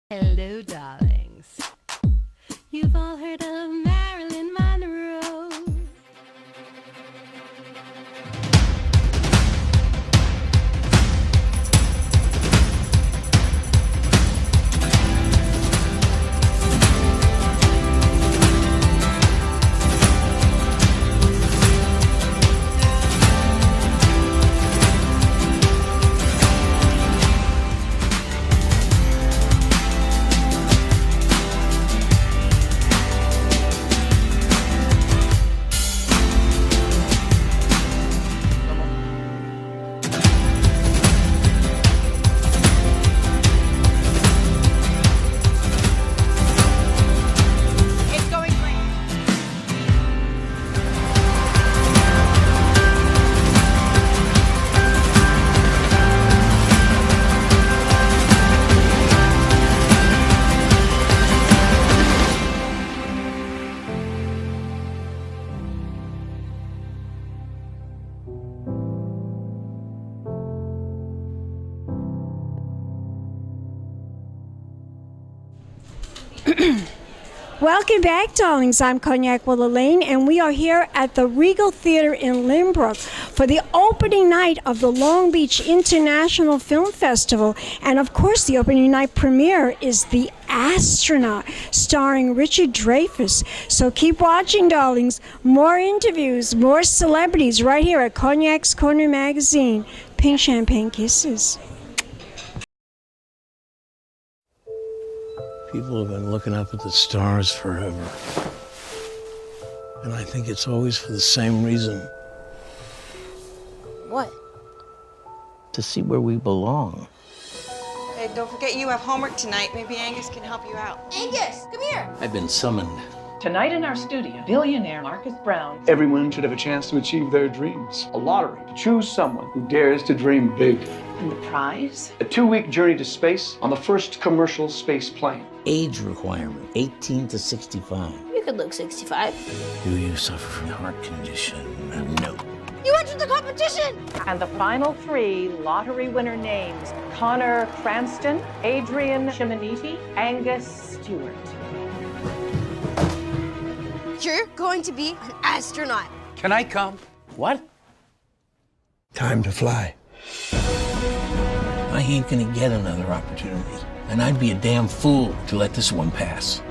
Hello, darlings. You've all heard of Marilyn Monroe. Welcome back, darlings. I'm Cognac Wellerlane, and we are here at the Regal Theater in Lynbrook for the opening night of the Long Beach International Film Festival. And of course, the opening night premiere is The Astronaut, starring Richard Dreyfuss. So keep watching, darlings. More interviews, more celebrities right here at Cognac's Corner Magazine. Pink Champagne Kisses. People have been looking up at the stars forever. And I think it's always for the same reason. What? To see where we belong. Hey, don't forget you have homework tonight. Maybe Angus can help you out. Angus, come here. I've been summoned. Tonight in our studio, billionaire Marcus Brown. Everyone should have a chance to achieve their dreams. A lottery to choose someone who dares to dream big. And the prize? A 2-week journey to space on the first commercial space plane. Age requirement, 18 to 65. You could look 65. Do you suffer from a heart condition? No. You entered the competition! And the final 3 lottery winner names: Connor Cranston, Adrian Chiminiti, Angus Stewart. You're going to be an astronaut. Can I come? What? Time to fly. I ain't gonna get another opportunity. And I'd be a damn fool to let this one pass.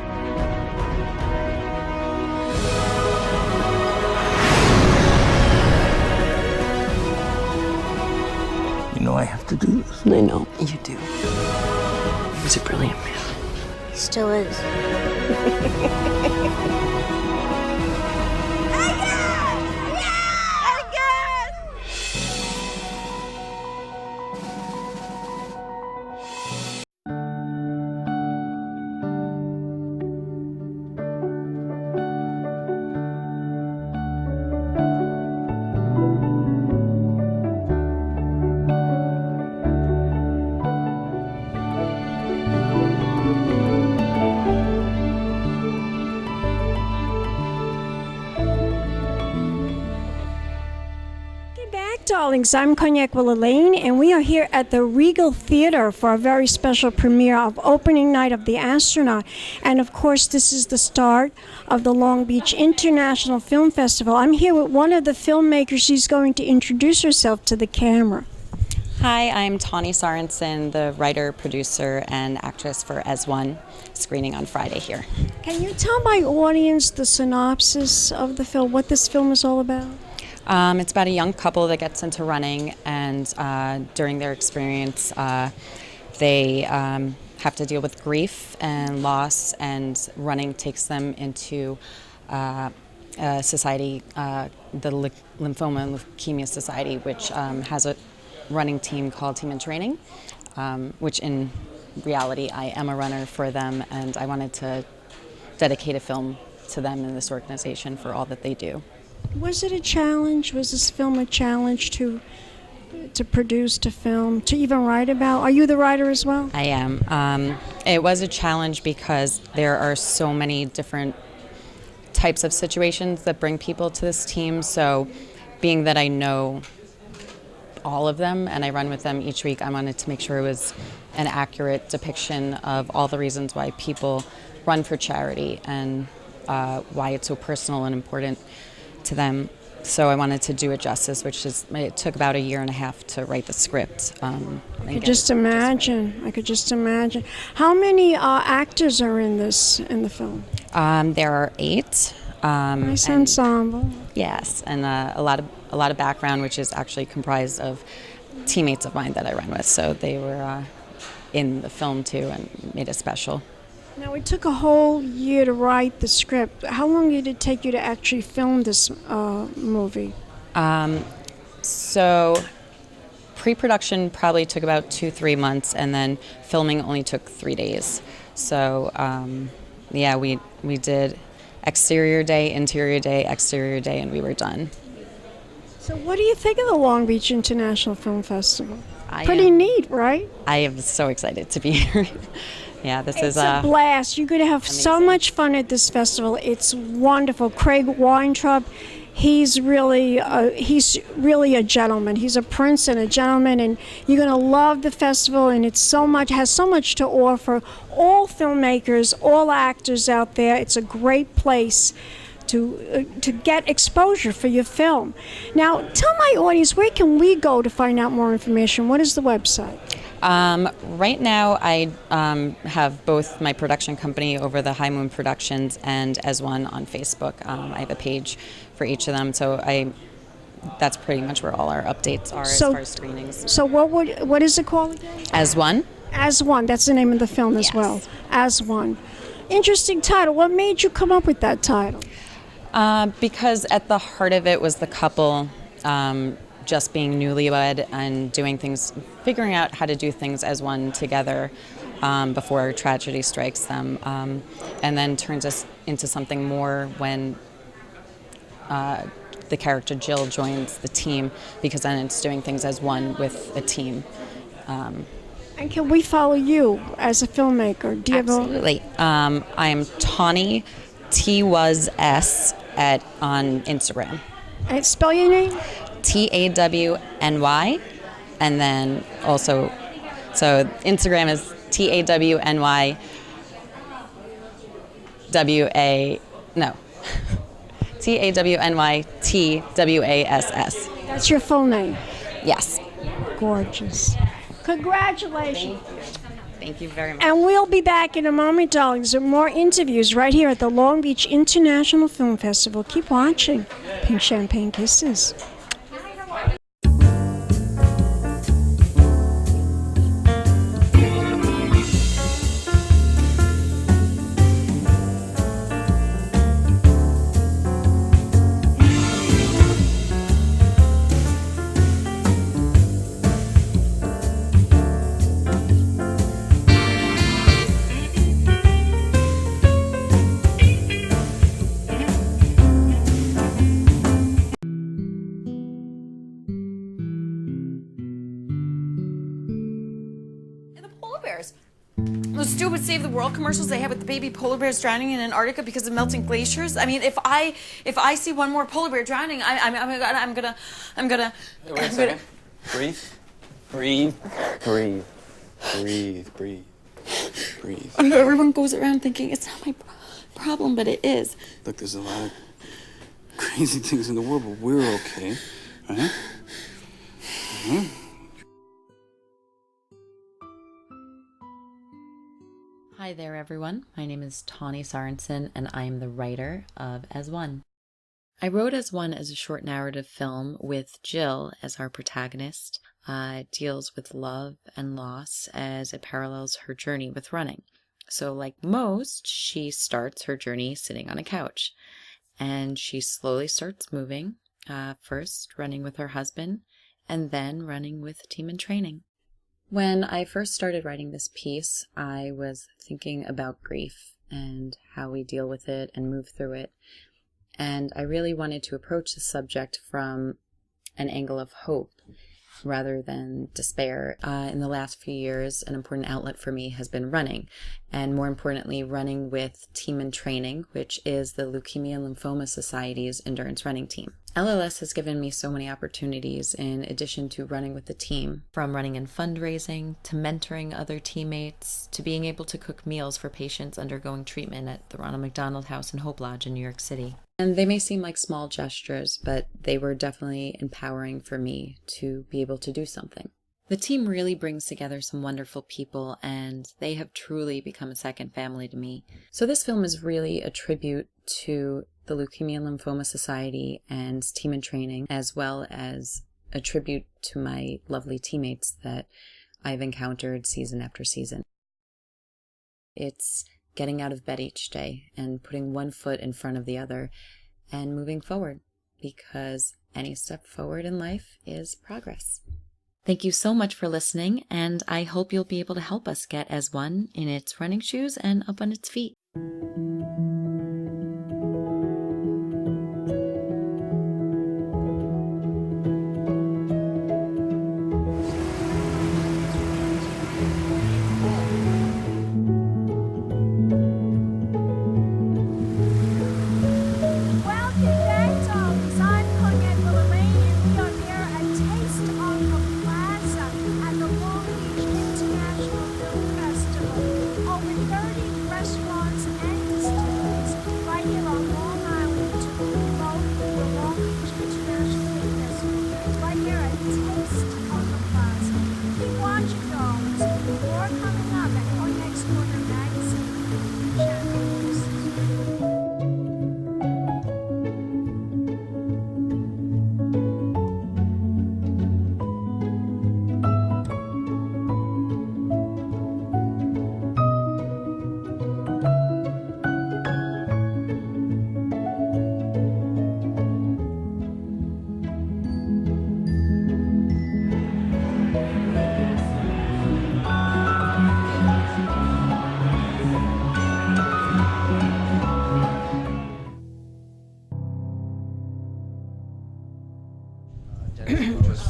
You know I have to do this. I know. You do. He's a brilliant man. He still is. Darlings, I'm Cognac Wellerlane, and we are here at the Regal Theater for a very special premiere of opening night of The Astronaut. And of course, this is the start of the Long Beach International Film Festival. I'm here with one of the filmmakers. She's going to introduce herself to the camera. Hi, I'm Tawny Sorensen, the writer, producer, and actress for AsOne, screening on Friday here. Can you tell my audience the synopsis of the film, what this film is all about? It's about a young couple that gets into running, and during their experience, they have to deal with grief and loss, and running takes them into a society, the Lymphoma and Leukemia Society, which has a running team called Team in Training, which in reality I am a runner for them, and I wanted to dedicate a film to them and this organization for all that they do. Was it a challenge? Was this film a challenge to produce, to film, to even write about? Are you the writer as well? I am. It was a challenge because there are so many different types of situations that bring people to this team. So being that I know all of them, and I run with them each week. I wanted to make sure it was an accurate depiction of all the reasons why people run for charity and why it's so personal and important to them. So I wanted to do it justice, it took about 1.5 years to write the script. I could just imagine. How many actors are in the film? There are 8. Nice ensemble. Yes, and a lot of background, which is actually comprised of teammates of mine that I run with. So they were in the film too, and made it special. Now, it took a whole year to write the script. How long did it take you to actually film this movie? So pre-production probably took about 2-3 months, and then filming only took 3 days. So yeah, we did exterior day, interior day, exterior day, and we were done. So what do you think of the Long Beach International Film Festival? Pretty neat, right? I am so excited to be here. Yeah, It's a blast. You're going to have so much fun at this festival. It's wonderful. Craig Weintraub, he's really a gentleman. He's a prince and a gentleman, and you're going to love the festival. And has so much to offer. All filmmakers, all actors out there. It's a great place to get exposure for your film. Now, tell my audience, where can we go to find out more information? What is the website? Right now, I have both my production company over the High Moon Productions and AsOne on Facebook. I have a page for each of them, so that's pretty much where all our updates are as far as screenings. So what is it called again? AsOne. AsOne, that's the name of the film as well. AsOne. Interesting title. What made you come up with that title? Because at the heart of it was the couple just being newlywed and doing things, figuring out how to do things as one together before tragedy strikes them, and then turns us into something more when the character Jill joins the team, because then it's doing things as one with a team. And can we follow you as a filmmaker? Do you Absolutely. I am Tawny, T-was-S, on Instagram. And spell your name? Tawny, and then also, so Instagram is Tawny, TAWNYTWASS. That's your full name? Yes. Gorgeous. Congratulations. Thank you very much. And we'll be back in a moment, darlings, with more interviews right here at the Long Beach International Film Festival. Keep watching. Pink Champagne Kisses. Those stupid Save the World commercials they have with the baby polar bears drowning in Antarctica because of melting glaciers. I mean, if I see one more polar bear drowning, I'm gonna. Wait a second. Breathe. I know everyone goes around thinking it's not my problem, but it is. Look, there's a lot of crazy things in the world, but we're okay, right? Mm-hmm. Hi there, everyone. My name is Tawny Sorensen, and I am the writer of AsOne. I wrote AsOne as a short narrative film with Jill as our protagonist. It deals with love and loss as it parallels her journey with running. So like most, she starts her journey sitting on a couch, and she slowly starts moving, first running with her husband, and then running with Team in Training. When I first started writing this piece, I was thinking about grief and how we deal with it and move through it. And I really wanted to approach the subject from an angle of hope rather than despair. In the last few years, an important outlet for me has been running, and more importantly, running with Team in Training, which is the Leukemia and Lymphoma Society's endurance running team. LLS has given me so many opportunities in addition to running with the team, from running in fundraising, to mentoring other teammates, to being able to cook meals for patients undergoing treatment at the Ronald McDonald House and Hope Lodge in New York City. And they may seem like small gestures, but they were definitely empowering for me to be able to do something. The team really brings together some wonderful people, and they have truly become a second family to me. So this film is really a tribute to the Leukemia and Lymphoma Society and Team in Training, as well as a tribute to my lovely teammates that I've encountered season after season. It's getting out of bed each day and putting one foot in front of the other and moving forward, because any step forward in life is progress. Thank you so much for listening, and I hope you'll be able to help us get AsOne in its running shoes and up on its feet.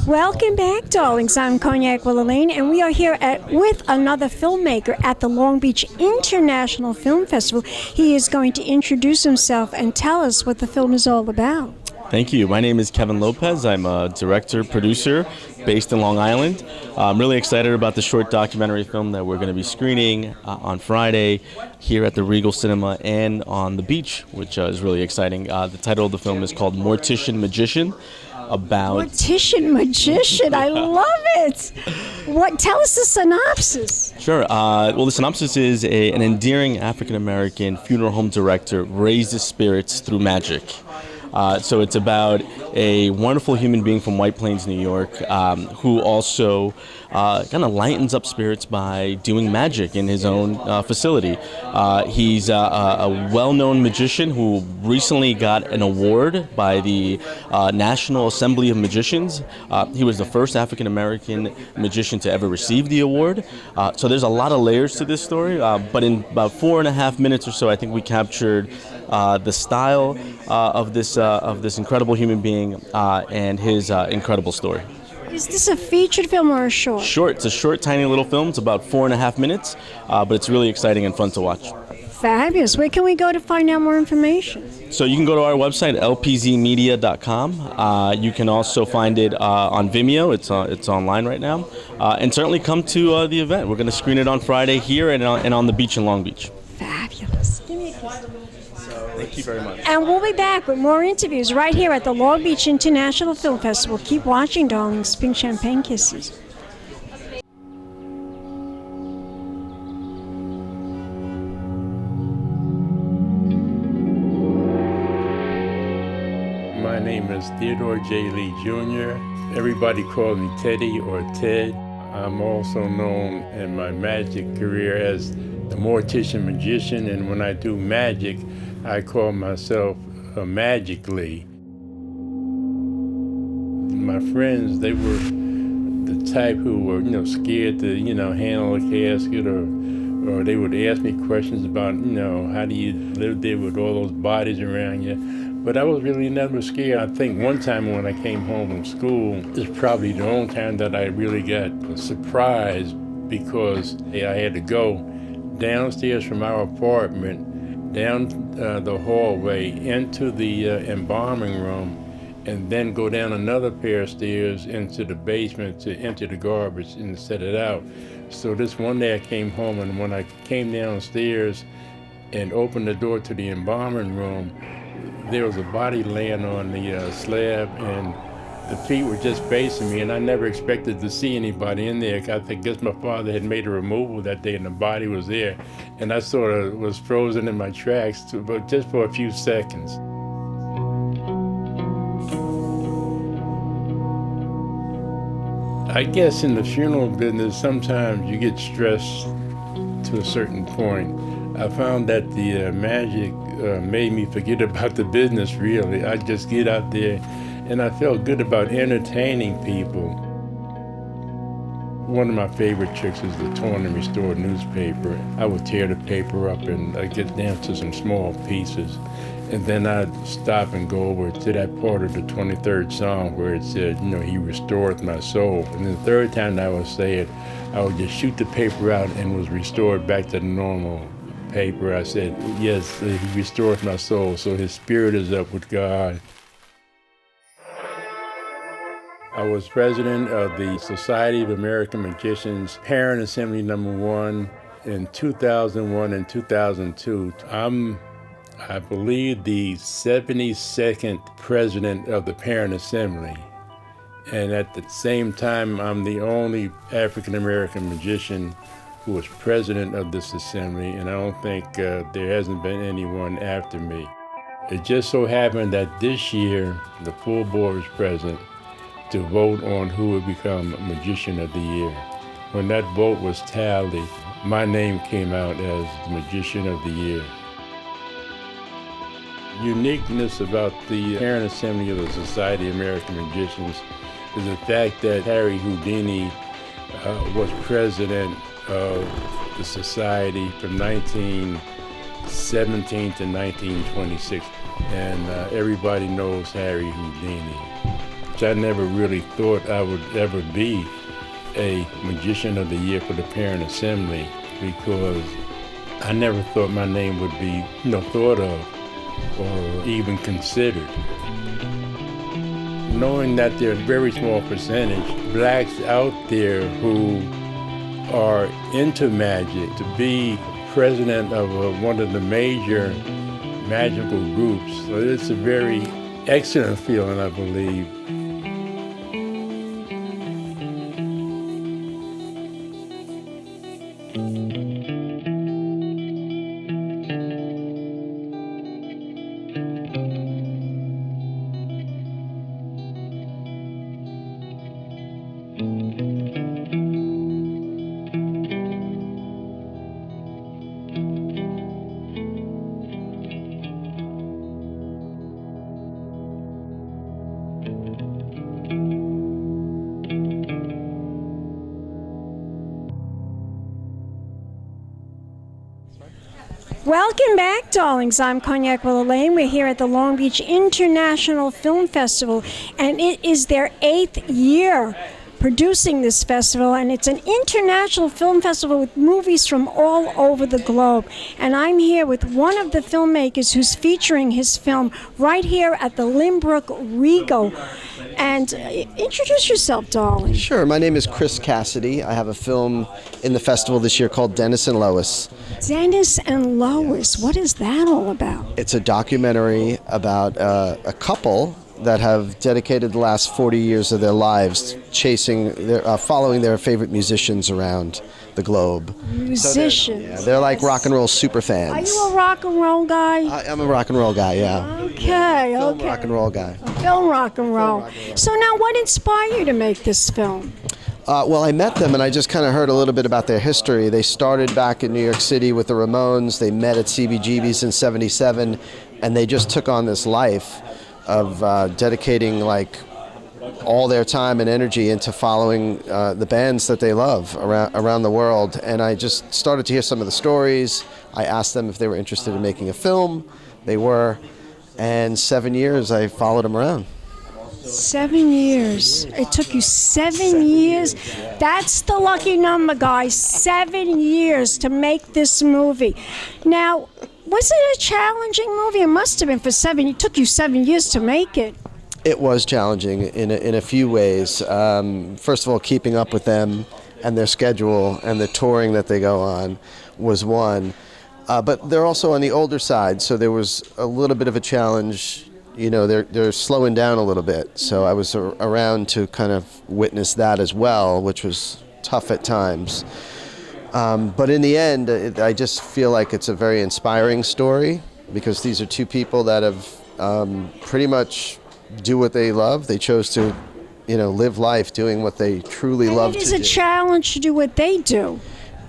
Welcome back, darlings. I'm Cognac Wellerlane, and we are here with another filmmaker at the Long Beach International Film Festival. He is going to introduce himself and tell us what the film is all about. Thank you. My name is Kevin Lopez. I'm a director, producer based in Long Island. I'm really excited about the short documentary film that we're going to be screening on Friday here at the Regal Cinema and on the beach, which is really exciting. The title of the film is called Mortician Magician. Mortician Magician, I love it. Tell us the synopsis. Sure. Well, the synopsis is an endearing African-American funeral home director raises spirits through magic. So it's about a wonderful human being from White Plains, New York, who also kind of lightens up spirits by doing magic in his own facility. He's a well-known magician who recently got an award by the National Assembly of Magicians. He was the first African-American magician to ever receive the award. So there's a lot of layers to this story, but in about 4.5 minutes or so, I think we captured the style of this incredible human being and his incredible story. Is this a featured film or a short? Short. It's a short, tiny little film. It's about 4.5 minutes, but it's really exciting and fun to watch. Fabulous. Where can we go to find out more information? So you can go to our website, lpzmedia.com. You can also find it on Vimeo. It's online right now. And certainly come to the event. We're going to screen it on Friday here and on the beach in Long Beach. Fabulous. Give me a kiss. Thank you very much. And we'll be back with more interviews right here at the Long Beach International Film Festival. Keep watching, darlings. Pink champagne kisses. My name is Theodore J. Lee Jr. Everybody calls me Teddy or Ted. I'm also known in my magic career as the Mortician Magician, and when I do magic, I call myself Magically. My friends, they were the type who were, scared to, handle a casket, or they would ask me questions about, how do you live there with all those bodies around you? But I was really never scared. I think one time when I came home from school, it's probably the only time that I really got surprised because I had to go downstairs from our apartment, down the hallway, into the embalming room, and then go down another pair of stairs into the basement to empty the garbage and set it out. So this one day I came home, and when I came downstairs and opened the door to the embalming room, there was a body laying on the slab, and the feet were just facing me, and I never expected to see anybody in there. I guess my father had made a removal that day, and the body was there, and I sort of was frozen in my tracks, but just for a few seconds. I guess in the funeral business, sometimes you get stressed to a certain point. I found that the magic made me forget about the business, really. I just get out there, and I felt good about entertaining people. One of my favorite tricks is the torn and restored newspaper. I would tear the paper up and I'd get down to some small pieces. And then I'd stop and go over to that part of the 23rd Psalm where it said, you know, he restoreth my soul. And the third time I would say it, I would just shoot the paper out and was restored back to the normal paper. I said, yes, he restoreth my soul, so his spirit is up with God. I was president of the Society of American Magicians, Parent Assembly #1 in 2001 and 2002. I believe the 72nd president of the Parent Assembly. And at the same time, I'm the only African-American magician who was president of this assembly, and I don't think there hasn't been anyone after me. It just so happened that this year, the full board was present to vote on who would become Magician of the Year. When that vote was tallied, my name came out as the Magician of the Year. Uniqueness about the Parent Assembly of the Society of American Magicians is the fact that Harry Houdini was president of the society from 1917 to 1926, and everybody knows Harry Houdini. Which I never really thought I would ever be a Magician of the Year for the Parent Assembly, because I never thought my name would be, thought of or even considered. Knowing that there are a very small percentage blacks out there who are into magic, to be president of one of the major magical groups, so it's a very excellent feeling, I believe. Welcome back, darlings. I'm Cognac Wellerlane. We're here at the Long Beach International Film Festival, and it is their 8th year producing this festival, and it's an international film festival with movies from all over the globe. And I'm here with one of the filmmakers who's featuring his film right here at the Lynbrook Regal. And introduce yourself, darling. Sure. My name is Chris Cassidy. I have a film in the festival this year called Dennis and Lois. Dennis and Lois. What is that all about? It's a documentary about a couple that have dedicated the last 40 years of their lives following their favorite musicians around the globe. Musicians. So they're like rock and roll super fans. Are you a rock and roll guy? I'm a rock and roll guy, yeah. Okay, Film rock and roll guy. Film rock and roll. So now what inspired you to make this film? Well, I met them and I just kind of heard a little bit about their history. They started back in New York City with the Ramones. They met at CBGB's in '77, and they just took on this life of dedicating all their time and energy into following the bands that they love around the world. And I just started to hear some of the stories. I asked them if they were interested in making a film. They were. And 7 years I followed him around. 7 years. It took you 7 years. That's the lucky number, guys. 7 years to make this movie. Now, was it a challenging movie? It must have been for 7. It took you 7 years to make it. It was challenging in a few ways. First of all, keeping up with them and their schedule and the touring that they go on was one. But they're also on the older side, so there was a little bit of a challenge. You know, they're slowing down a little bit. So I was around to kind of witness that as well, which was tough at times. But in the end, I just feel like it's a very inspiring story because these are two people that have pretty much do what they love. They chose to, live life doing what they truly love to do. It is a challenge to do what they do.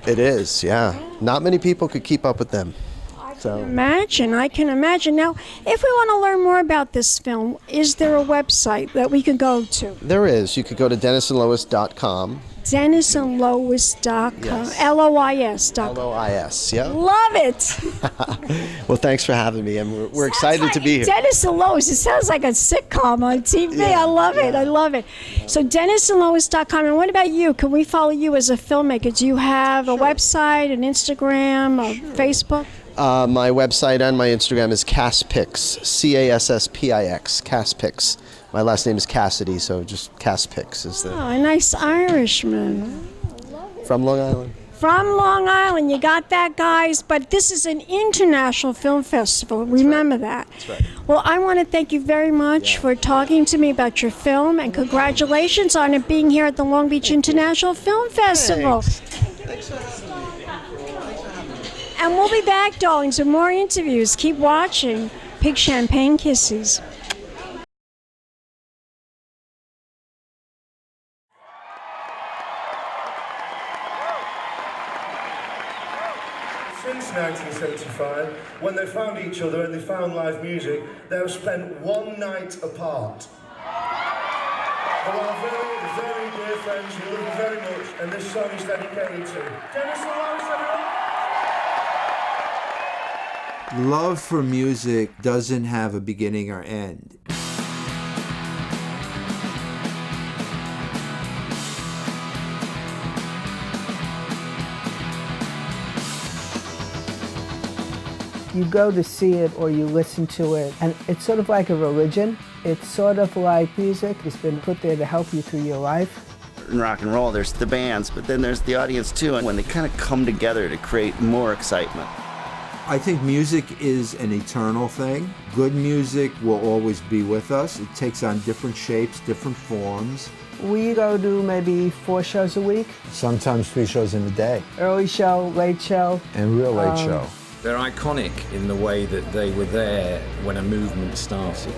It is, yeah. Not many people could keep up with them. I can imagine. Now, if we want to learn more about this film, is there a website that we can go to? There is. You could go to DennisandLois.com. DennisandLois.com. Yes. LOIS.com. LOIS, yeah. Love it. Well, thanks for having me, and we're excited to be here. Dennis and Lois. It sounds like a sitcom on TV. Yeah, I love it. I love it. So DennisandLois.com. And what about you? Can we follow you as a filmmaker? Do you have a website, an Instagram, a Facebook? My website and my Instagram is Casspix, Casspix, Casspix. My last name is Cassidy, so just Casspix is the... Oh, a nice Irishman. From Long Island. From Long Island. You got that, guys? But this is an international film festival. Remember that. That's right. Well, I want to thank you very much for talking to me about your film, and congratulations on it being here at the Long Beach International Film Festival. Thanks. And we'll be back, darlings, with more interviews. Keep watching Pig Champagne Kisses. Since 1975, when they found each other and they found live music, they have spent one night apart. They are very, very dear friends who love you very much, and this song is dedicated to Dennis and Lois, everyone. Love for music doesn't have a beginning or end. You go to see it or you listen to it, and it's sort of like a religion. It's sort of like music. It's been put there to help you through your life. In rock and roll, there's the bands, but then there's the audience too, and when they kind of come together to create more excitement. I think music is an eternal thing. Good music will always be with us. It takes on different shapes, different forms. We go to maybe 4 shows a week. Sometimes 3 shows in a day. Early show, late show. And real late show. They're iconic in the way that they were there when a movement started.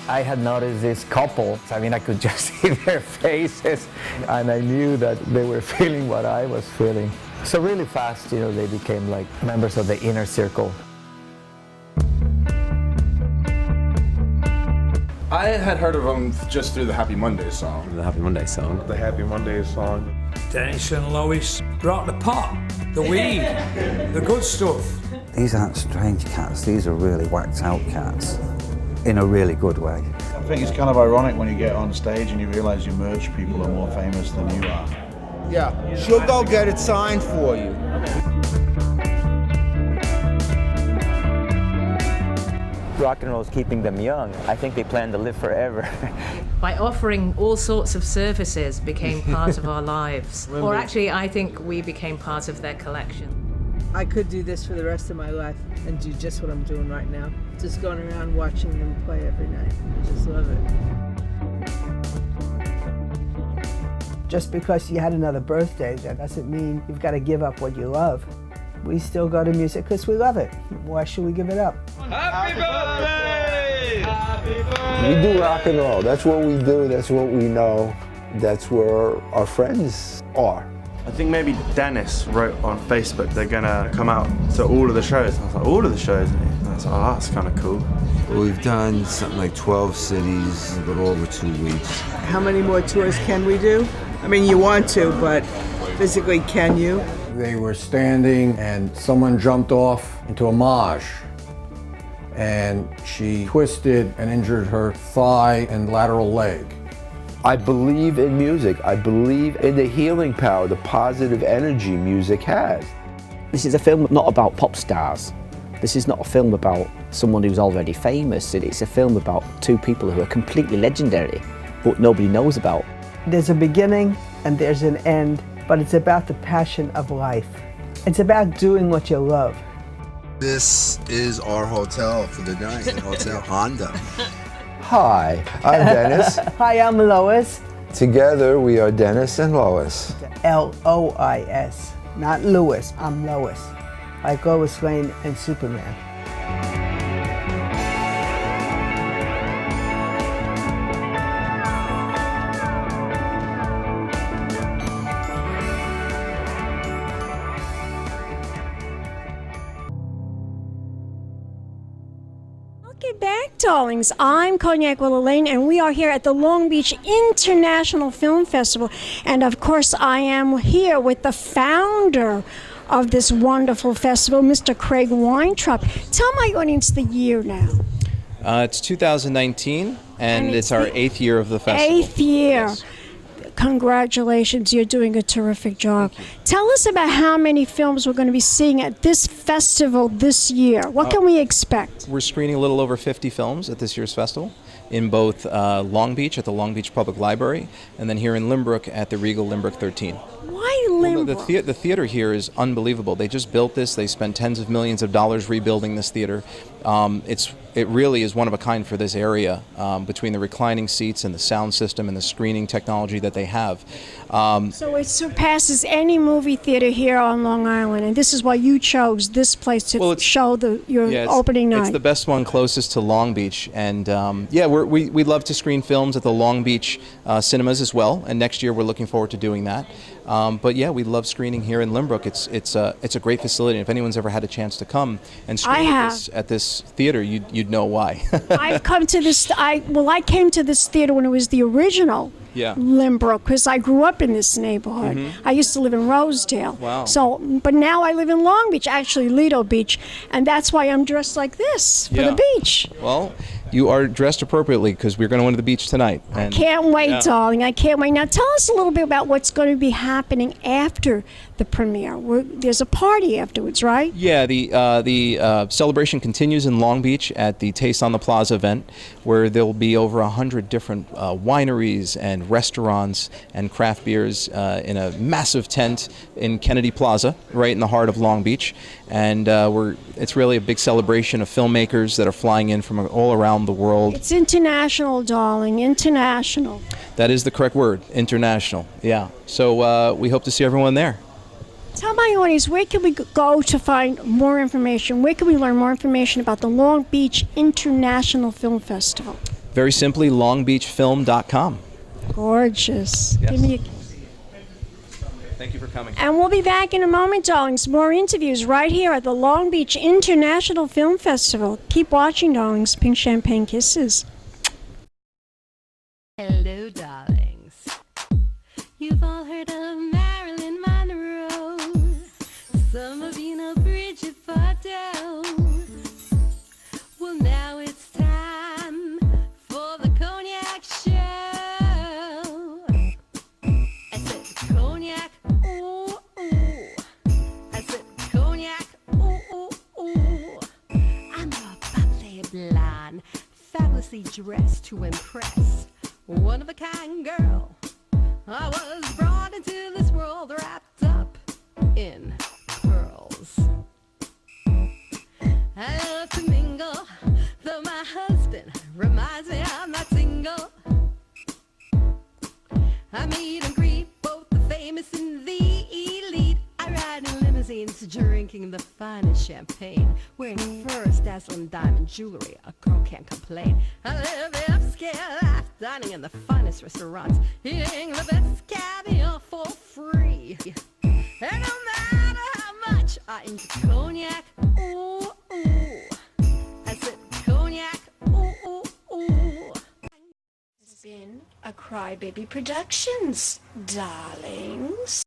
I had noticed this couple. I mean, I could just see their faces, and I knew that they were feeling what I was feeling. So really fast, they became like members of the inner circle. I had heard of them just through the Happy Mondays song. The Happy Mondays song. The Happy Mondays song. Dennis and Lois brought the pot, the weed, the good stuff. These aren't strange cats, these are really whacked out cats, in a really good way. I think it's kind of ironic when you get on stage and you realise your merch people are more famous than you are. Yeah, she'll go get it signed for you. Rock and roll is keeping them young. I think they plan to live forever. By offering all sorts of services became part of our lives. Or actually, I think we became part of their collection. I could do this for the rest of my life and do just what I'm doing right now. Just going around watching them play every night. I just love it. Just because you had another birthday, that doesn't mean you've got to give up what you love. We still go to music because we love it. Why should we give it up? Happy birthday! Happy birthday! We do rock and roll. That's what we do. That's what we know. That's where our friends are. I think maybe Dennis wrote on Facebook they're gonna come out to all of the shows. I was like, all of the shows? And I was like, oh, that's kind of cool. We've done something like 12 cities, a little over 2 weeks. How many more tours can we do? I mean, you want to, but physically, can you? They were standing and someone jumped off into a marsh and she twisted and injured her thigh and lateral leg. I believe in music. I believe in the healing power, the positive energy music has. This is a film not about pop stars. This is not a film about someone who's already famous. It's a film about two people who are completely legendary, but nobody knows about. There's a beginning and there's an end, but it's about the passion of life. It's about doing what you love. This is our hotel for the night, Hotel Honda. Hi, I'm Dennis. Hi, I'm Lois. Together we are Dennis and Lois. L-O-I-S, not Lewis, I'm Lois. Like Lois Lane and Superman. Welcome back, darlings. I'm Cognac Wellerlane, and we are here at the Long Beach International Film Festival. And of course, I am here with the founder of this wonderful festival, Mr. Craig Weintraub. Tell my audience the year now. It's 2019, and it's our 8th year of the festival. 8th year. Yes. Congratulations, you're doing a terrific job. Tell us about how many films we're going to be seeing at this festival this year. What can we expect? We're screening a little over 50 films at this year's festival in both Long Beach at the Long Beach Public Library and then here in Lynbrook at the Regal Lynbrook 13. Why Lynbrook? The theater here is unbelievable. They just built this. They spent tens of millions of dollars rebuilding this theater. It really is one of a kind for this area between the reclining seats and the sound system and the screening technology that they have. So it surpasses any movie theater here on Long Island, and this is why you chose this place to show your opening night. It's the best one closest to Long Beach, and we love to screen films at the Long Beach cinemas as well, and next year we're looking forward to doing that. But yeah, we love screening here in Lynbrook. It's a great facility. If anyone's ever had a chance to come and screen at this theater, you'd know why. I've come to this. I came to this theater when it was the original Lynbrook, because I grew up in this neighborhood. I used to live in Rosedale. Wow. So, but now I live in Long Beach, actually Lido Beach, and that's why I'm dressed like this for the beach. Well, you are dressed appropriately because we're going to the beach tonight. I can't wait, darling. I can't wait. Now, tell us a little bit about what's going to be happening after the premiere. There's a party afterwards, right? Yeah, the celebration continues in Long Beach at the Taste on the Plaza event, where there will be over 100 different wineries and restaurants and craft beers in a massive tent in Kennedy Plaza, right in the heart of Long Beach. And it's really a big celebration of filmmakers that are flying in from all around the world. It's international, darling, international. That is the correct word, international, yeah. So we hope to see everyone there. Tell my audience, where can we go to find more information? Where can we learn more information about the Long Beach International Film Festival? Very simply, longbeachfilm.com. Gorgeous. Yes. Give me a Thank you for coming. And we'll be back in a moment, darlings. More interviews right here at the Long Beach International Film Festival. Keep watching, darlings. Pink champagne kisses. Hello, darlings. You've all heard of Marilyn Monroe. Some of you know Bridget Bardot. Well, now it's time for the Cognac Show. I said Cognac, ooh, ooh. I said Cognac, ooh, ooh, ooh. I'm a bubbly blonde, fabulously dressed to impress. One of a kind girl. I was brought into this world wrapped up in pearls. I love to mingle, though my husband reminds me I'm not single. I meet and greet both the famous and the elite. I ride in limousines, drinking the finest champagne, wearing furs, dazzling diamond jewelry. A girl can't complain. I live the upscale life, dining in the finest restaurants, eating the best caviar for free. And no matter how much I enjoy cognac, ooh, ooh. I said cognac, ooh, ooh, ooh. It's been a Crybaby Productions, darlings.